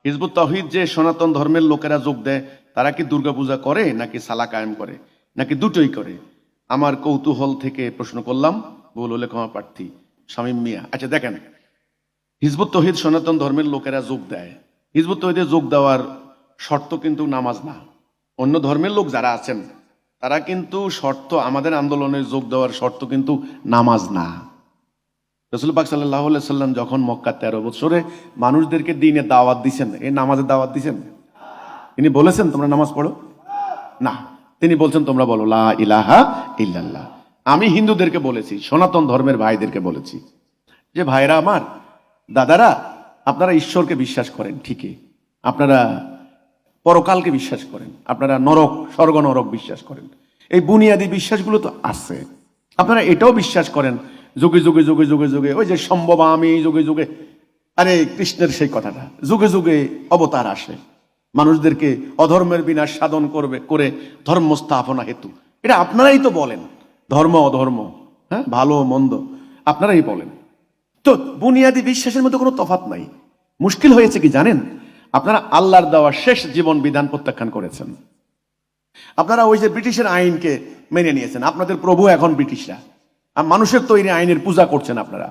Hizb ut তাওহীদ যে সনাতন ধর্মের লোকেরা যোগ দেয়, তারা কি দুর্গাপূজা করে নাকি সালা কায়েম করে নাকি দুটোই করে? আমার কৌতূহল থেকে প্রশ্ন করলাম, ভুল হলে ক্ষমা প্রার্থী। শামীম মিয়া, আচ্ছা দেখেন, হিজবুত তাওহীদ সনাতন ধর্মের লোকেরা যোগ দেয়। হিজবুত তাওহীদে যোগ দেওয়ার শর্ত কিন্তু নামাজ না। অন্য ধর্মের লোক যারা আছেন তারা কিন্তু শর্ত, আমাদের আন্দোলনে যোগ দেওয়ার শর্ত কিন্তু নামাজ না। রাসূল পাক সাল্লাল্লাহু আলাইহি সাল্লাম যখন মক্কা 13 বছরে মানুষদেরকে দ্বীনে দাওয়াত দিয়েছেন, এই নামাজের দাওয়াত দিয়েছেন? তিনি বলেছেন তোমরা নামাজ পড়ো না, তিনি বলছেন তোমরা বলো লা ইলাহা ইল্লাল্লাহ। আমি হিন্দুদেরকে বলেছি, সনাতন ধর্মের ভাইদেরকে বলেছি যে ভাইরা আমার, দাদারা, আপনারা ঈশ্বরকে বিশ্বাস করেন ঠিকই, আপনারা পরকালকে বিশ্বাস করেন, আপনারা নরক, স্বর্গ নরক বিশ্বাস করেন, এই বুনিয়াদী বিশ্বাসগুলো তো আছে। আপনারা এটাও বিশ্বাস করেন যুগে যুগে যুগে যুগে যুগে ওই যে সম্ভব আমি যুগে যুগে, আরে কৃষ্ণের সেই কথাটা, যুগে যুগে অবতার আসে মানুষদেরকে অধর্মের বিনাশ সাধন করবে করে ধর্ম স্থাপনা হেতু। এটা আপনারাই তো বলেন, ধর্ম অধর্ম, হ্যাঁ, ভালো মন্দ আপনারাই বলেন। তো বুনিয়াদী বিশ্বাসের মধ্যে কোনো তফাৎ নাই। মুশকিল হয়েছে কি জানেন? আপনারা আল্লাহর দেওয়া শেষ জীবন বিধান প্রত্যাখ্যান করেছেন। আপনারা ওই যে ব্রিটিশের আইনকে মেনে নিয়েছেন, আপনাদের প্রভু এখন ব্রিটিশরা, আর মানুষের তৈরি আইনের পূজা করছেন আপনারা।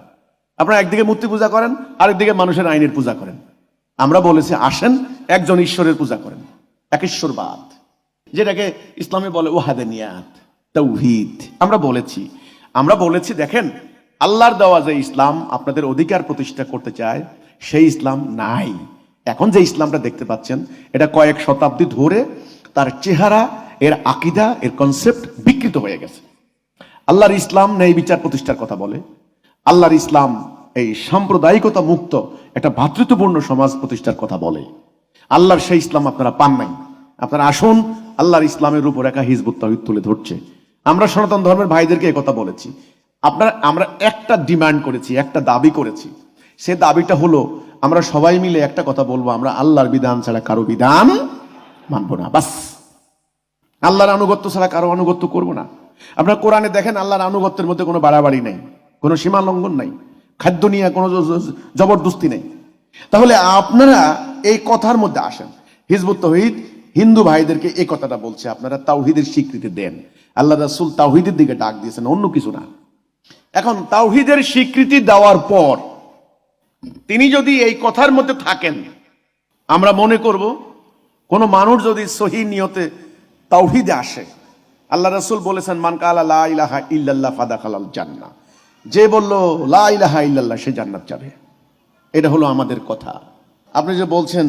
আপনারা একদিকে মূর্তি পূজা করেন, আরেকদিকে মানুষের আইনের পূজা করেন। আমরা বলেছি আসেন একজন ঈশ্বরের পূজা করেন, একেশ্বরবাদ, যেটাকে ইসলামে বলে ওয়াহাদানিয়াত, তাওহীদ। আমরা বলেছি দেখেন, আল্লাহর দেওয়া যে ইসলাম আপনাদের অধিকার প্রতিষ্ঠা করতে চায়, সেই ইসলাম নাই। এখন যে ইসলামটা দেখতে পাচ্ছেন, এটা কয়েক শতাব্দী ধরে তার চেহারা, এর আকীদা, এর কনসেপ্ট বিকৃত হয়ে গেছে। আল্লাহর ইসলাম ন্যায় বিচার প্রতিষ্ঠার কথা বলে, আল্লাহর ইসলাম এই সাম্প্রদায়িকতা মুক্ত একটা ভ্রাতৃত্বপূর্ণ সমাজ প্রতিষ্ঠার কথা বলে। আল্লাহর সেই ইসলাম আপনারা পান নাই। আপনারা আসুন, আল্লাহর ইসলামের রূপরেখা হিজবুত তাওহীদ তুলে ধরছে। আমরা সনাতন ধর্মের ভাইদেরকে কথা বলেছি, আমরা একটা ডিমান্ড করেছি, একটা দাবি করেছি। সে দাবিটা হলো, আমরা সবাই মিলে একটা কথা বলবো, আমরা আল্লাহর বিধান ছাড়া কারো বিধান মানবো না। বাস, আল্লাহর আনুগত্য ছাড়া কারো আনুগত্য করবো না। আপনারা কোরআনে দেখেন, আল্লাহর আনুগত্যের মধ্যে কোনো বাড়াবাড়ি নেই, কোনো সীমা লঙ্ঘন নাই, খাদ্য নিয়ে কোনো জবরদস্তি নেই। তাহলে আপনারা এই কথার মধ্যে আসেন। হিজবুত তাওহীদ হিন্দু ভাইদেরকে এই কথাটা বলছে, আপনারা তাওহীদের স্বীকৃতি দেন। আল্লাহ রাসূল তাওহীদের দিকে ডাক দিয়েছেন, অন্য কিছু না। এখন তাওহীদের স্বীকৃতি দেওয়ার পর তিনি যদি এই কথার মধ্যে থাকেন, আমরা মনে করব কোন মানুষ যদি সহি নিয়তে তাওহীদে আসে, আল্লাহ রাসূল বলেছেন মান কালা লা ইলাহা ইল্লাল্লাহ ফাদাখালাল জান্নাহ, যে বলল লা ইলাহা ইল্লাল্লাহ সে জান্নাত যাবে। এটা হলো আমাদের কথা। আপনি যে বলছেন